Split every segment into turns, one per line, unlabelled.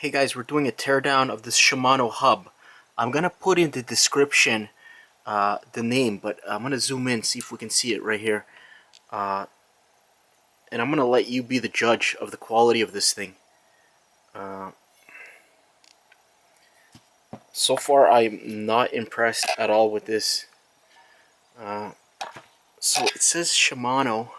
Hey guys, we're doing a teardown of this Shimano hub. I'm gonna put in the description the name, but I'm gonna zoom in, see if we can see it right here. And I'm gonna let you be the judge of the quality of this thing. So far, I'm not impressed at all with this. So it says Shimano.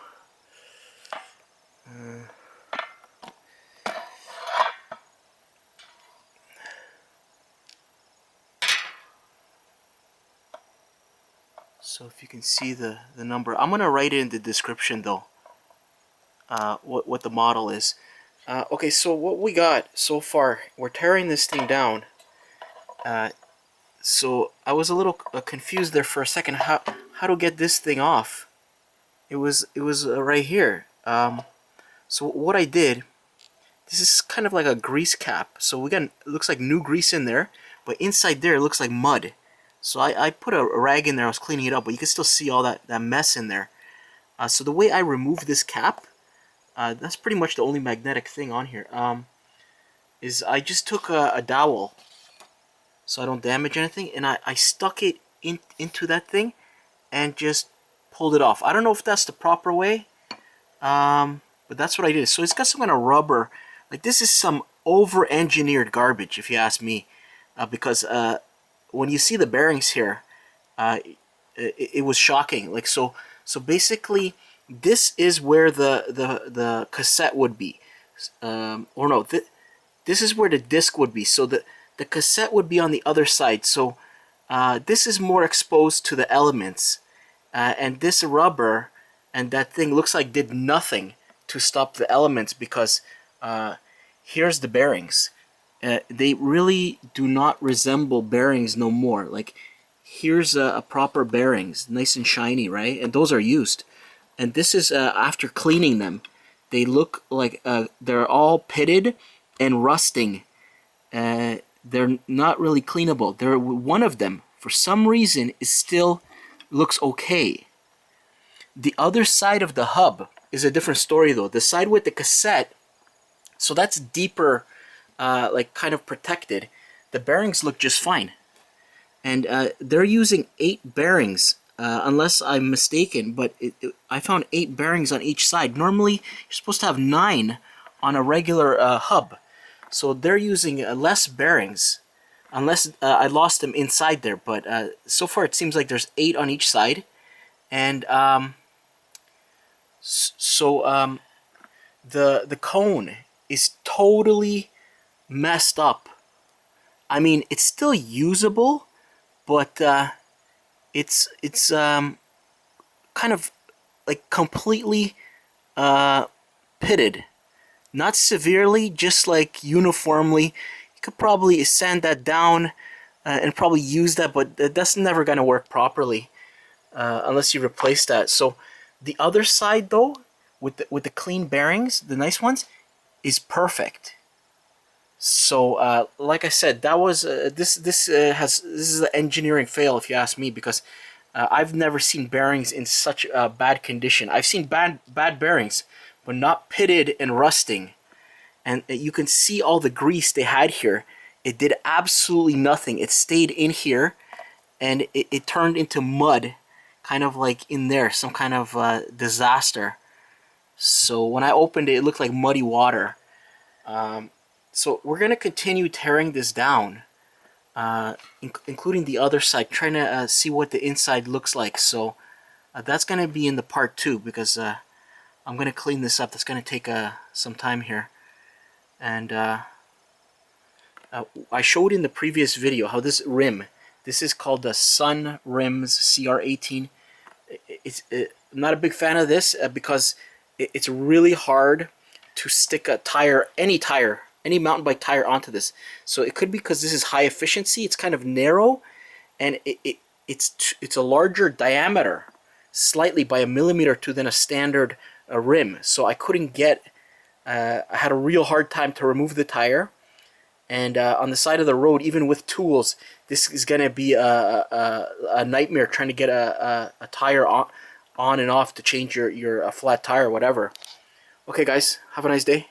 So if you can see the number, I'm gonna write it in the description though. What the model is. Okay, so what we got so far, we're tearing this thing down. So I was a little confused there for a second. How to get this thing off? It was right here. So what I did, this is kind of like a grease cap. So we got, it looks like new grease in there, but inside there it looks like mud. So I put a rag in there. I was cleaning it up, but you can still see all that mess in there. So the way I remove this cap, that's pretty much the only magnetic thing on here. Is I just took a dowel, so I don't damage anything, and I stuck it into that thing and just pulled it off. I don't know if that's the proper way, but that's what I did. So it's got some kind of rubber. Like, this is some over-engineered garbage, if you ask me, because when you see the bearings here, it was shocking. Like, so basically, this is where the cassette would be, or no, this is where the disc would be. So the cassette would be on the other side. So this is more exposed to the elements, and this rubber and that thing looks like did nothing to stop the elements, because here's the bearings. They really do not resemble bearings no more. Like, here's a proper bearings, nice and shiny, right? And those are used. And this is after cleaning them. They look like they're all pitted and rusting. They're not really cleanable. One of them, for some reason, is still looks okay. The other side of the hub is a different story though. The side with the cassette, so that's deeper, like kind of protected. The bearings look just fine. And they're using 8 bearings, unless I'm mistaken, but I found 8 bearings on each side. Normally, you're supposed to have 9 on a regular hub. So they're using less bearings, unless I lost them inside there. But so far, it seems like there's 8 on each side. And the cone is totally messed up. I mean, it's still usable, but it's kind of like completely pitted. Not severely, just like uniformly. You could probably sand that down and probably use that, but that's never going to work properly unless you replace that. So the other side though, with the clean bearings, the nice ones, is perfect. So like I said, that was this is an engineering fail, if you ask me, because I've never seen bearings in such bad condition. I've seen bad bearings, but not pitted and rusting. And you can see all the grease they had here. It did absolutely nothing. It stayed in here, and it turned into mud, kind of like in there, some kind of disaster. So when I opened it, it looked like muddy water. So we're going to continue tearing this down, including the other side, trying to see what the inside looks like. So that's going to be in the part 2, because I'm going to clean this up. That's going to take some time here. And I showed in the previous video how this rim, this is called the Sun Rims CR18. I'm not a big fan of this because it's really hard to stick a tire, any mountain bike tire onto this. So it could be because this is high efficiency. It's kind of narrow, and it's a larger diameter, slightly by a millimeter or two, than a standard rim. So I couldn't get. I had a real hard time to remove the tire, and on the side of the road, even with tools, this is gonna be a nightmare trying to get a tire on and off to change your flat tire or whatever. Okay guys, have a nice day.